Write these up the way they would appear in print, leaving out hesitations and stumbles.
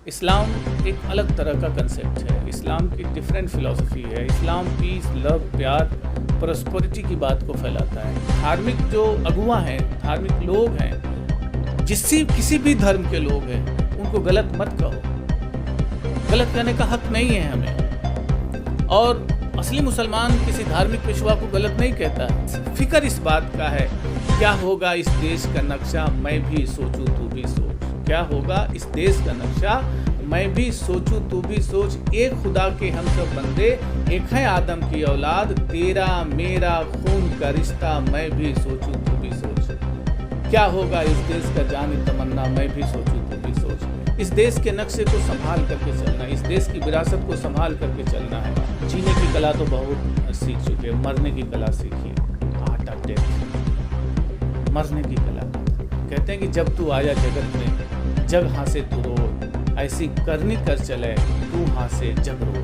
इस्लाम एक अलग तरह का कंसेप्ट है। इस्लाम की डिफरेंट फिलॉसफी है। इस्लाम पीस, लव, प्यार, प्रॉस्पेरिटी की बात को फैलाता है। धार्मिक जो अगुआ हैं, धार्मिक लोग हैं, किसी भी धर्म के लोग हैं, उनको गलत मत कहो। गलत कहने का हक नहीं है हमें। और असली मुसलमान किसी धार्मिक पेशवा को गलत नहीं कहता। फिक्र इस बात का है, क्या होगा इस देश का नक्शा, मैं भी सोचूं तू भी सोच। क्या होगा इस देश का नक्शा, मैं भी सोचूं तू भी सोच। एक खुदा के हम सब बंदे, एक है आदम की औलाद, तेरा मेरा खून का रिश्ता, मैं भी सोचूं तू भी सोच। क्या होगा इस देश का जाने तमन्ना, मैं भी सोचूं तू भी सोच। इस देश के नक्शे को संभाल करके चलना, इस देश की विरासत को संभाल करके चलना है। जीने की कला तो बहुत सीख चुके, मरने की कला सीखिए। आर्ट ऑफ डेथ, मरने की कला। कहते हैं कि जब तू आया जगत में, जग हाँ से तू रो, ऐसी करनी कर चले तू हाँ से जग रो।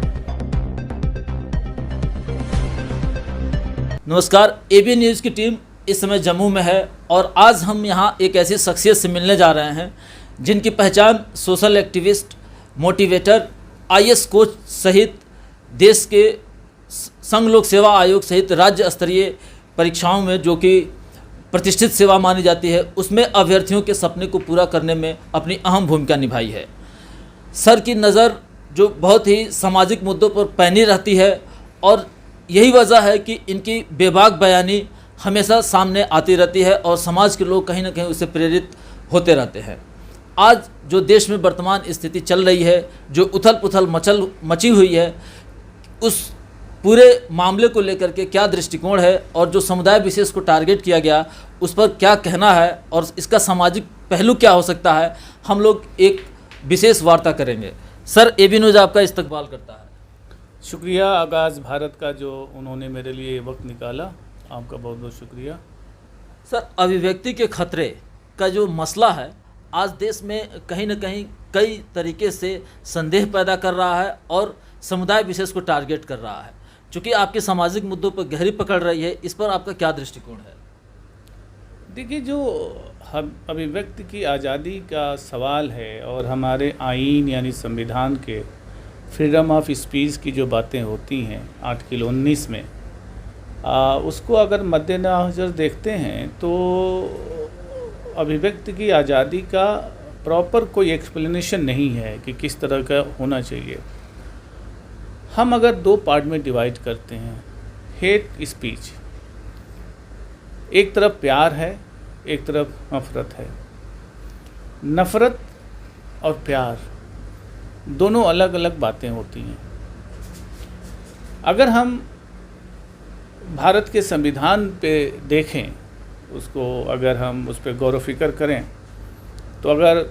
नमस्कार, एबी न्यूज़ की टीम इस समय जम्मू में है और आज हम यहाँ एक ऐसी शख्सियत से मिलने जा रहे हैं जिनकी पहचान social activist, motivator, IAS coach सहित देश के संघ लोक सेवा आयोग सहित राज्य स्तरीय परीक्षाओं में जो कि प्रतिष्ठित सेवा मानी जाती है, उसमें अभ्यर्थियों के सपने को पूरा करने में अपनी अहम भूमिका निभाई है। सर की नज़र जो बहुत ही सामाजिक मुद्दों पर पैनी रहती है और यही वजह है कि इनकी बेबाक बयानी हमेशा सामने आती रहती है और समाज के लोग कहीं ना कहीं उससे प्रेरित होते रहते हैं। आज जो देश में वर्तमान स्थिति चल रही है, जो उथल पुथल मची हुई है, उस पूरे मामले को लेकर के क्या दृष्टिकोण है और जो समुदाय विशेष को टारगेट किया गया उस पर क्या कहना है और इसका सामाजिक पहलू क्या हो सकता है, हम लोग एक विशेष वार्ता करेंगे। सर, एबी न्यूज़ आपका इस्तकबाल करता है। शुक्रिया आगाज़ भारत का जो उन्होंने मेरे लिए वक्त निकाला, आपका बहुत बहुत शुक्रिया। सर, अभिव्यक्ति के खतरे का जो मसला है आज देश में कहीं ना कहीं कई तरीके से संदेह पैदा कर रहा है और समुदाय विशेष को टारगेट कर रहा है। चूँकि आपके सामाजिक मुद्दों पर गहरी पकड़ रही है, इस पर आपका क्या दृष्टिकोण है? देखिए, जो हम अभिव्यक्ति की आज़ादी का सवाल है और हमारे आईन यानी संविधान के फ्रीडम ऑफ स्पीच की जो बातें होती हैं आर्टिकल 19 में, उसको अगर मद्देनज़र देखते हैं तो अभिव्यक्ति की आज़ादी का प्रॉपर कोई एक्सप्लेनेशन नहीं है कि किस तरह का होना चाहिए। हम अगर दो पार्ट में डिवाइड करते हैं, हेट स्पीच, एक तरफ प्यार है, एक तरफ नफ़रत है। नफ़रत और प्यार दोनों अलग अलग बातें होती हैं। अगर हम भारत के संविधान पे देखें, उसको अगर हम उस पर गौर व फिक्र करें, तो अगर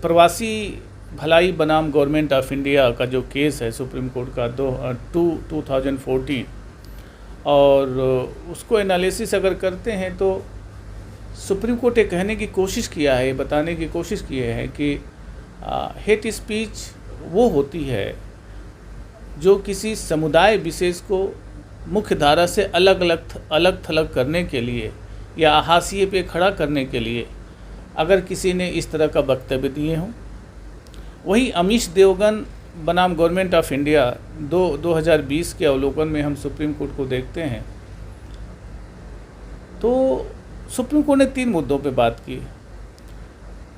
प्रवासी भलाई बनाम गवर्नमेंट ऑफ इंडिया का जो केस है सुप्रीम कोर्ट का 2014, और उसको एनालिसिस अगर करते हैं तो सुप्रीम कोर्ट ये कहने की कोशिश किया है, बताने की कोशिश की है कि हेट स्पीच वो होती है जो किसी समुदाय विशेष को मुख्य धारा से अलग थलग करने के लिए या हाशिए पे खड़ा करने के लिए अगर किसी ने इस तरह का वक्तव्य दिए हों। वही अमीश देवगन बनाम गवर्नमेंट ऑफ इंडिया 2020 के अवलोकन में हम सुप्रीम कोर्ट को देखते हैं तो सुप्रीम कोर्ट ने 3 मुद्दों पे बात की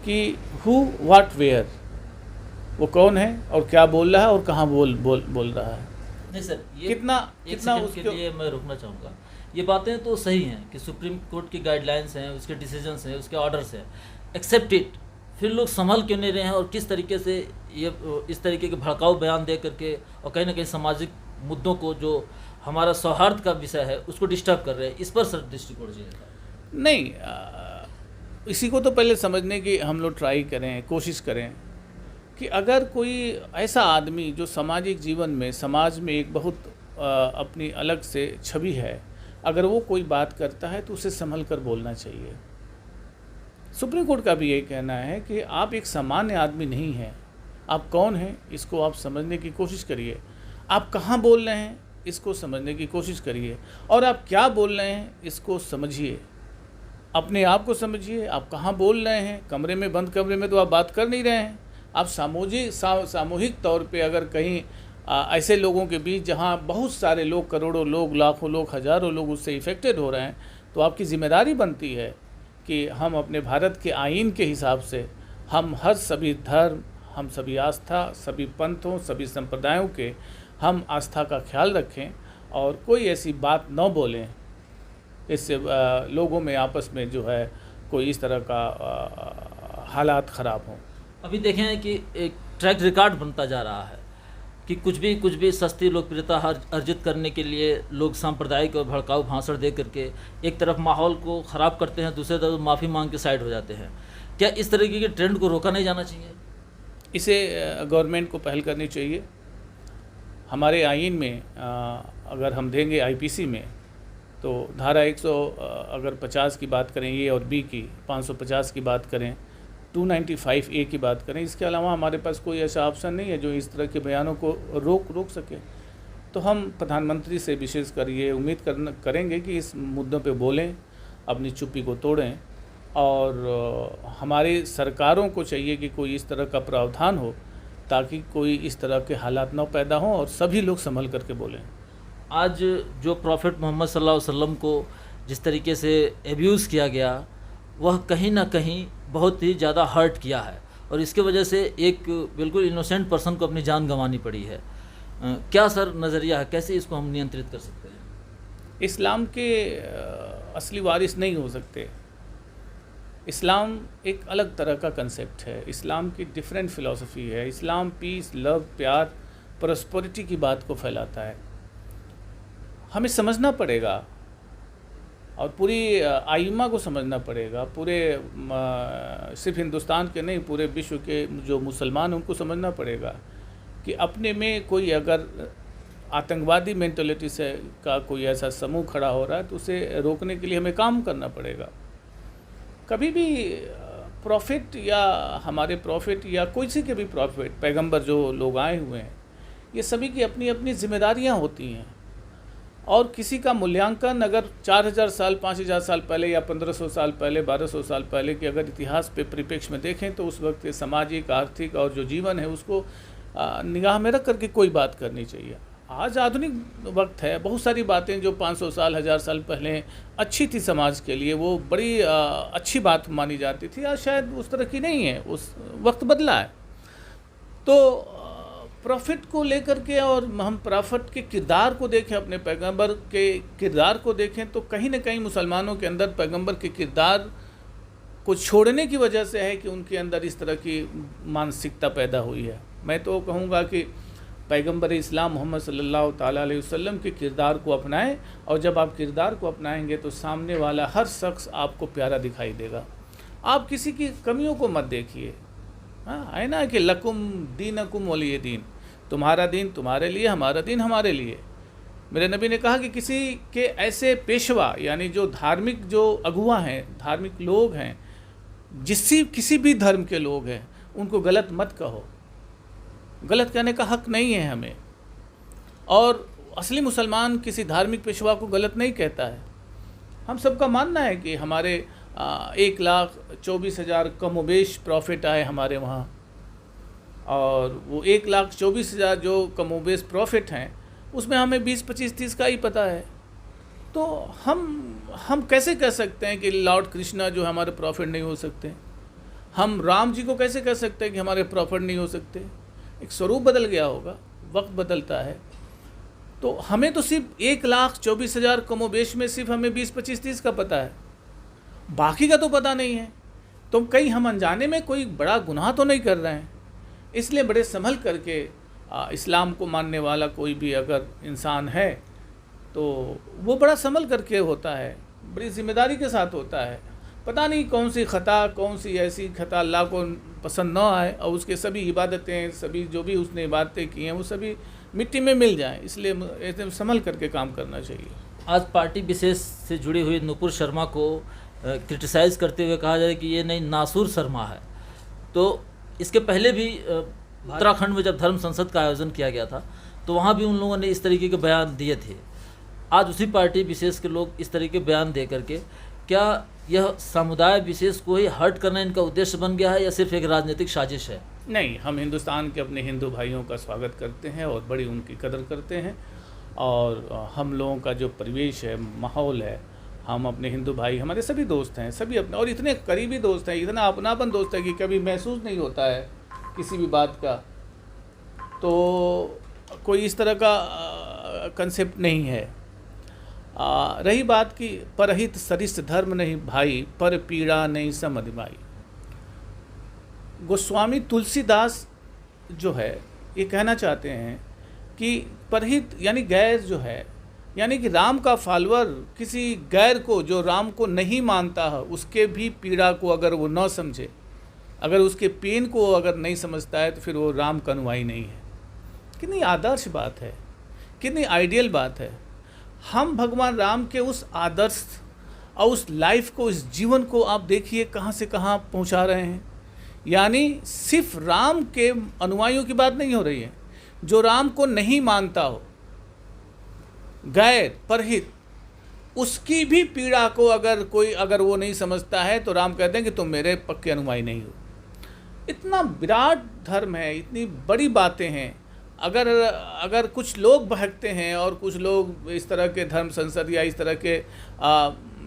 कि हु, व्हाट, वेयर, वो कौन है और क्या बोल रहा है और कहाँ बोल रहा है। नहीं सर, ये कितना उसके लिए मैं रुकना चाहूँगा। ये बातें तो सही हैं कि सुप्रीम कोर्ट की गाइडलाइंस हैं, उसके डिसीजंस हैं, उसके ऑर्डर्स हैं, एक्सेप्ट इट। फिर लोग संभल क्यों नहीं रहे हैं और किस तरीके से ये इस तरीके के भड़काऊ बयान दे करके और कहीं ना कहीं सामाजिक मुद्दों को जो हमारा सौहार्द का विषय है उसको डिस्टर्ब कर रहे हैं, इस पर सर दृष्टिकोण चाहिए। नहीं, इसी को तो पहले समझने की हम लोग ट्राई करें, कोशिश करें कि अगर कोई ऐसा आदमी जो सामाजिक जीवन में, समाज में एक बहुत अपनी अलग से छवि है, अगर वो कोई बात करता है तो उसे संभल कर बोलना चाहिए। सुप्रीम कोर्ट का भी यही कहना है कि आप एक सामान्य आदमी नहीं हैं, आप कौन हैं इसको आप समझने की कोशिश करिए, आप कहाँ बोल रहे हैं इसको समझने की कोशिश करिए, और आप क्या बोल रहे हैं इसको समझिए। अपने आप को समझिए, आप कहाँ बोल रहे हैं। कमरे में, बंद कमरे में तो आप बात कर नहीं रहे हैं, आप सामूहिक तौर पे अगर कहीं ऐसे लोगों के बीच जहाँ बहुत सारे लोग, करोड़ों लोग, लाखों लोग, हज़ारों लोग उससे इफ़ेक्टेड हो रहे हैं, तो आपकी ज़िम्मेदारी बनती है कि हम अपने भारत के आईन के हिसाब से हम हर सभी धर्म, हम सभी आस्था, सभी पंथों, सभी संप्रदायों के हम आस्था का ख्याल रखें और कोई ऐसी बात न बोलें इससे लोगों में आपस में जो है कोई इस तरह का हालात ख़राब हों। अभी देखें कि एक ट्रैक रिकॉर्ड बनता जा रहा है कि कुछ भी सस्ती लोकप्रियता अर्जित करने के लिए लोग सांप्रदायिक और भड़काऊ भाषण दे करके एक तरफ माहौल को ख़राब करते हैं, दूसरी तरफ माफ़ी मांग के साइड हो जाते हैं। क्या इस तरीके के ट्रेंड को रोका नहीं जाना चाहिए? इसे गवर्नमेंट को पहल करनी चाहिए। हमारे आईन में अगर हम देंगे आईपीसी में तो धारा 150 की बात करें ए और बी की, 550 की बात करें, 295A की बात करें, इसके अलावा हमारे पास कोई ऐसा ऑप्शन नहीं है जो इस तरह के बयानों को रोक सके। तो हम प्रधानमंत्री से विशेषकर ये उम्मीद करेंगे कि इस मुद्दों पे बोलें, अपनी चुप्पी को तोड़ें और हमारी सरकारों को चाहिए कि कोई इस तरह का प्रावधान हो ताकि कोई इस तरह के हालात न पैदा हों और सभी लोग संभल करके बोलें। आज जो प्रॉफिट मोहम्मद सल्लल्लाहु अलैहि वसल्लम को जिस तरीके से एब्यूज़ किया गया, वह कहीं ना कहीं बहुत ही ज़्यादा हर्ट किया है और इसके वजह से एक बिल्कुल इनोसेंट पर्सन को अपनी जान गंवानी पड़ी है। क्या सर नज़रिया है, कैसे इसको हम नियंत्रित कर सकते हैं? इस्लाम के असली वारिस नहीं हो सकते। इस्लाम एक अलग तरह का कंसेप्ट है, इस्लाम की डिफरेंट फ़िलॉसफी है। इस्लाम पीस, लव, प्यार, प्रॉस्पेरिटी की बात को फैलाता है। हमें समझना पड़ेगा और पूरी आइम्मा को समझना पड़ेगा, पूरे सिर्फ हिंदुस्तान के नहीं, पूरे विश्व के जो मुसलमान उनको समझना पड़ेगा कि अपने में कोई अगर आतंकवादी मेंटलिटी से का कोई ऐसा समूह खड़ा हो रहा है तो उसे रोकने के लिए हमें काम करना पड़ेगा। कभी भी प्रॉफिट या हमारे प्रॉफिट या किसी के भी प्रॉफिट, पैगंबर जो लोग आए हुए हैं, ये सभी की अपनी अपनी जिम्मेदारियां होती हैं और किसी का मूल्यांकन अगर 4000 साल, 5000 साल पहले या 1500 साल पहले, 1200 साल पहले के अगर इतिहास पे परिप्रेक्ष्य में देखें तो उस वक्त के सामाजिक, आर्थिक और जो जीवन है उसको निगाह में रख करके कोई बात करनी चाहिए। आज आधुनिक वक्त है, बहुत सारी बातें जो 500 साल, 1000 साल पहले अच्छी थी समाज के लिए, वो बड़ी अच्छी बात मानी जाती थी, आज शायद उस तरह की नहीं है, उस वक्त बदला है। तो प्रॉफिट को लेकर के और हम प्रॉफिट के किरदार को देखें, अपने पैगंबर के किरदार को देखें तो कहीं ना कहीं मुसलमानों के अंदर पैगंबर के किरदार को छोड़ने की वजह से है कि उनके अंदर इस तरह की मानसिकता पैदा हुई है। मैं तो कहूँगा कि पैगंबर इस्लाम मोहम्मद सल्लल्लाहु ताला अलैहि वसल्लम के किरदार को अपनाएं और जब आप किरदार को अपनाएंगे तो सामने वाला हर शख्स आपको प्यारा दिखाई देगा। आप किसी की कमियों को मत देखिए। हाँ, है ना कि लकुम दीनकुम वलिय दीन, तुम्हारा दीन तुम्हारे लिए, हमारा दीन हमारे लिए। मेरे नबी ने कहा कि किसी के ऐसे पेशवा यानी जो धार्मिक जो अगुवा हैं, धार्मिक लोग हैं, किसी भी धर्म के लोग हैं, उनको गलत मत कहो। गलत कहने का हक नहीं है हमें। और असली मुसलमान किसी धार्मिक पेशवा को गलत नहीं कहता है। हम सबका मानना है कि हमारे 1,24,000 कमोबेश प्रॉफिट आए हमारे वहाँ, और वो 1,24,000 जो कमोबेश प्रॉफिट हैं उसमें हमें 20, 25, 30 का ही पता है। तो हम कैसे कह सकते हैं कि लॉर्ड कृष्णा जो हमारे प्रॉफिट नहीं हो सकते? हम राम जी को कैसे कह सकते हैं कि हमारे प्रॉफिट नहीं हो सकते? एक स्वरूप बदल गया होगा, वक्त बदलता है। तो हमें तो सिर्फ 1,24,000 कमोबेश में सिर्फ हमें 20, 25, 30 का पता है, बाकी का तो पता नहीं है। तो कहीं हम अनजाने में कोई बड़ा गुनाह तो नहीं कर रहे हैं। इसलिए बड़े संभल करके इस्लाम को मानने वाला कोई भी अगर इंसान है तो वो बड़ा संभल करके होता है, बड़ी ज़िम्मेदारी के साथ होता है। पता नहीं कौन सी ख़ता, कौन सी ऐसी ख़ता अल्लाह को पसंद ना आए और उसके सभी इबादतें, सभी जो भी उसने इबादतें की हैं वो सभी मिट्टी में मिल जाएं। इसलिए एकदम संभल करके काम करना चाहिए। आज पार्टी विशेष से जुड़ी हुई नुपुर शर्मा को क्रिटिसाइज़ करते हुए कहा जाए कि ये नई नासूर शर्मा है। तो इसके पहले भी उत्तराखंड में जब धर्म संसद का आयोजन किया गया था तो वहाँ भी उन लोगों ने इस तरीके के बयान दिए थे। आज उसी पार्टी विशेष के लोग इस तरीके के बयान दे करके, क्या यह समुदाय विशेष को ही हर्ट करना इनका उद्देश्य बन गया है या सिर्फ एक राजनीतिक साजिश है? नहीं, हम हिंदुस्तान के अपने हिंदू भाइयों का स्वागत करते हैं और बड़ी उनकी कदर करते हैं। और हम लोगों का जो परिवेश है, माहौल है, हम अपने हिंदू भाई, हमारे सभी दोस्त हैं, सभी अपने, और इतने करीबी दोस्त हैं, इतना अपनापन दोस्त है कि कभी महसूस नहीं होता है किसी भी बात का। तो कोई इस तरह का कंसेप्ट नहीं है। रही बात कि परहित सरिस धर्म नहीं भाई, पर पीड़ा नहीं सम अधिमाई। गोस्वामी तुलसीदास जो है ये कहना चाहते हैं कि परहित यानी गैर जो है, यानी कि राम का फॉलोअर किसी गैर को, जो राम को नहीं मानता है, उसके भी पीड़ा को अगर वो न समझे, अगर उसके पेन को अगर नहीं समझता है, तो फिर वो राम का अनुयायी नहीं है। कितनी आदर्श बात है, कितनी आइडियल बात है। हम भगवान राम के उस आदर्श और उस लाइफ को, इस जीवन को आप देखिए कहाँ से कहाँ पहुँचा रहे हैं। यानी सिर्फ राम के अनुयायियों की बात नहीं हो रही है, जो राम को नहीं मानता हो, गैर परहित, उसकी भी पीड़ा को अगर वो नहीं समझता है, तो राम कहते हैं कि तुम मेरे पक्के अनुयायी नहीं हो। इतना विराट धर्म है, इतनी बड़ी बातें हैं। अगर कुछ लोग बहकते हैं और कुछ लोग इस तरह के धर्म संसद या इस तरह के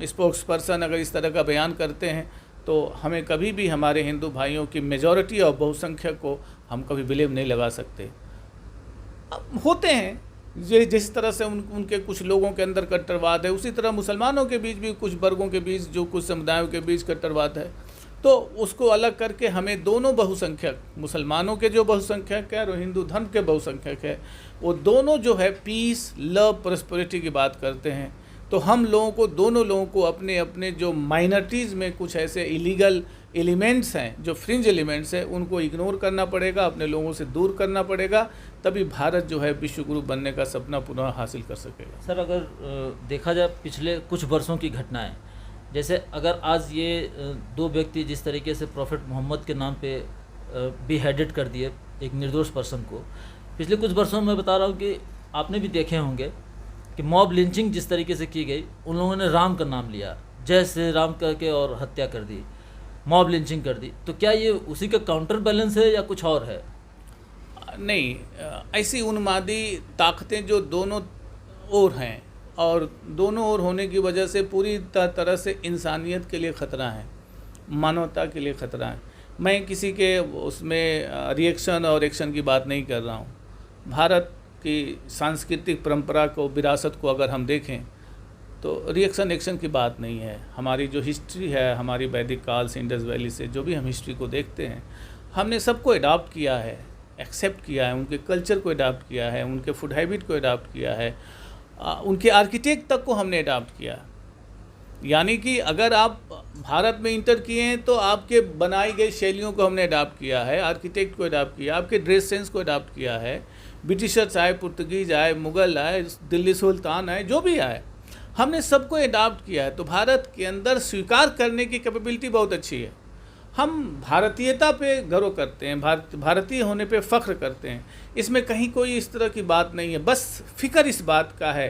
स्पोक्स पर्सन अगर इस तरह का बयान करते हैं, तो हमें कभी भी हमारे हिंदू भाइयों की मेजॉरिटी और बहुसंख्यक को हम कभी ब्लेम नहीं लगा सकते। होते हैं जिस तरह से उनके कुछ लोगों के अंदर कट्टरवाद है, उसी तरह मुसलमानों के बीच भी कुछ वर्गों के बीच, जो कुछ समुदायों के बीच कट्टरवाद है। तो उसको अलग करके हमें दोनों बहुसंख्यक, मुसलमानों के जो बहुसंख्यक है और हिंदू धर्म के बहुसंख्यक है, वो दोनों जो है पीस, लव, प्रॉस्पेरिटी की बात करते हैं। तो हम लोगों को, दोनों लोगों को अपने अपने जो माइनॉरिटीज़ में कुछ ऐसे इलीगल एलिमेंट्स हैं, जो फ्रिंज एलिमेंट्स हैं, उनको इग्नोर करना पड़ेगा, अपने लोगों से दूर करना पड़ेगा, तभी भारत जो है विश्व गुरु बनने का सपना पुनः हासिल कर सकेगा। सर, अगर देखा जाए पिछले कुछ वर्षों की घटनाएं, जैसे अगर आज ये दो व्यक्ति जिस तरीके से प्रॉफेट मोहम्मद के नाम पे बीहेडेड कर दिए एक निर्दोष पर्सन को, पिछले कुछ वर्षों में बता रहा हूँ कि आपने भी देखे होंगे कि मॉब लिंचिंग जिस तरीके से की गई, उन लोगों ने राम का नाम लिया, जय श्री राम करके और हत्या कर दी, मॉब लिंचिंग कर दी। तो क्या ये उसी का काउंटर बैलेंस है या कुछ और है? नहीं, ऐसी उन्मादी ताकतें जो दोनों ओर हैं, और दोनों ओर होने की वजह से पूरी तरह से इंसानियत के लिए ख़तरा है, मानवता के लिए ख़तरा है। मैं किसी के उसमें रिएक्शन और एक्शन की बात नहीं कर रहा हूँ। भारत की सांस्कृतिक परंपरा को, विरासत को अगर हम देखें, तो रिएक्शन एक्शन की बात नहीं है। हमारी जो हिस्ट्री है, हमारी वैदिक काल से इंडस वैली से जो भी हम हिस्ट्री को देखते हैं, हमने सबको अडॉप्ट किया है, एक्सेप्ट किया है, उनके कल्चर को अडॉप्ट किया है, उनके फूड हैबिट को अडॉप्ट किया है, उनके आर्किटेक्ट तक को हमने अडॉप्ट किया। यानी कि अगर आप भारत में इंटर किए हैं, तो आपके बनाई गई शैलियों को हमने अडॉप्ट किया है, आर्किटेक्ट को अडॉप्ट किया, आपके ड्रेस सेंस को अडॉप्ट किया है। ब्रिटिशर्स आए, पुर्तगीज आए, मुग़ल आए, दिल्ली सुल्तान आए, जो भी आए, हमने सबको अडॉप्ट किया है। तो भारत के अंदर स्वीकार करने की कैपेबिलिटी बहुत अच्छी है। हम भारतीयता पे गर्व करते हैं, भारतीय होने पे फ़ख्र करते हैं। इसमें कहीं कोई इस तरह की बात नहीं है। बस फिक्र इस बात का है,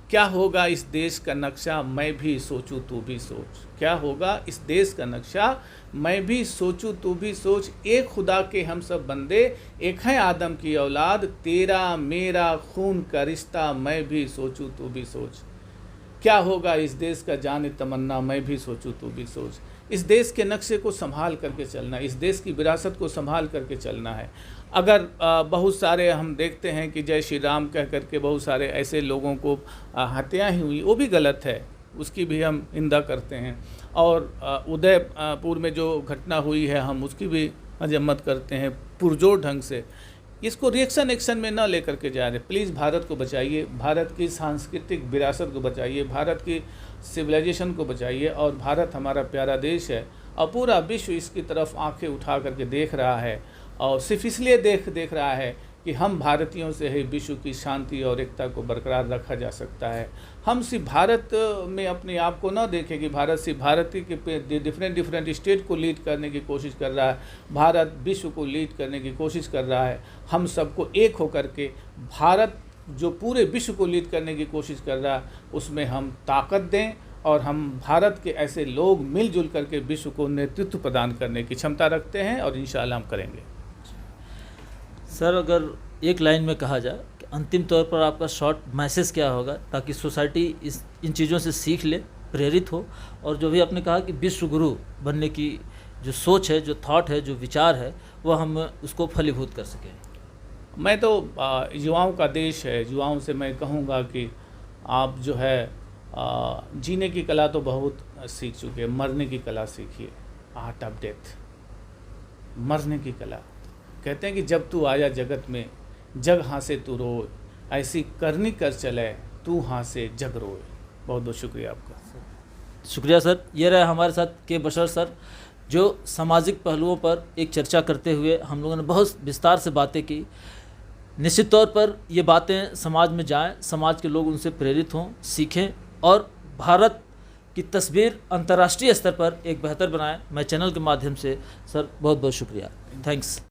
क्या होगा इस देश का नक्शा, मैं भी सोचूं तू भी सोच। क्या होगा इस देश का नक्शा, मैं भी सोचूं तू भी सोच। एक खुदा के हम सब बंदे, एक हैं आदम की औलाद, तेरा मेरा खून का रिश्ता, मैं भी सोचूं तू भी सोच। क्या होगा इस देश का जाने तमन्ना, मैं भी सोचूं तू भी सोच। इस देश के नक्शे को संभाल करके चलना, इस देश की विरासत को संभाल करके चलना है। अगर बहुत सारे हम देखते हैं कि जय श्री राम कह करके बहुत सारे ऐसे लोगों को हत्या ही हुई, वो भी गलत है, उसकी भी हम निंदा करते हैं। और उदयपुर में जो घटना हुई है, हम उसकी भी मजम्मत करते हैं पुरजोर ढंग से। इसको रिएक्शन एक्शन में ना लेकर के जा रहे। प्लीज़ भारत को बचाइए, भारत की सांस्कृतिक विरासत को बचाइए, भारत की सिविलाइजेशन को बचाइए। और भारत हमारा प्यारा देश है और पूरा विश्व इसकी तरफ आंखें उठा करके देख रहा है, और सिर्फ इसलिए देख रहा है कि हम भारतीयों से ही विश्व की शांति और एकता को बरकरार रखा जा सकता है। हम सिर्फ भारत में अपने आप को न देखें कि भारत सिर्फ भारतीय के डिफरेंट स्टेट को लीड करने की कोशिश कर रहा है, भारत विश्व को लीड करने की कोशिश कर रहा है। हम सबको एक होकर के भारत जो पूरे विश्व को लीड करने की कोशिश कर रहा है, उसमें हम ताकत दें, और हम भारत के ऐसे लोग मिलजुल करके विश्व को नेतृत्व प्रदान करने की क्षमता रखते हैं, और इंशाअल्लाह हम करेंगे। सर अगर एक लाइन में कहा जाए कि अंतिम तौर पर आपका शॉर्ट मैसेज क्या होगा ताकि सोसाइटी इन चीज़ों से सीख ले, प्रेरित हो, और जो भी आपने कहा कि विश्व गुरु बनने की जो सोच है, जो थॉट है, जो विचार है, वह हम उसको फलीभूत कर सकें। मैं तो युवाओं का देश है, युवाओं से मैं कहूँगा कि आप जो है जीने की कला तो बहुत सीख चुके हैं, मरने की कला सीखिए। आर्ट ऑफ डेथ, मरने की कला। कहते हैं कि जब तू आया जगत में, जग हाँ से तू रोए, ऐसी करनी कर चले तू हाँ से जग रोए। बहुत बहुत शुक्रिया आपका। शुक्रिया सर। ये रहे हमारे साथ के बशर सर, जो सामाजिक पहलुओं पर एक चर्चा करते हुए हम लोगों ने बहुत विस्तार से बातें की। निश्चित तौर पर ये बातें समाज में जाएं, समाज के लोग उनसे प्रेरित हों, सीखें और भारत की तस्वीर अंतर्राष्ट्रीय स्तर पर एक बेहतर बनाएं। मैं चैनल के माध्यम से सर बहुत बहुत शुक्रिया, थैंक्स।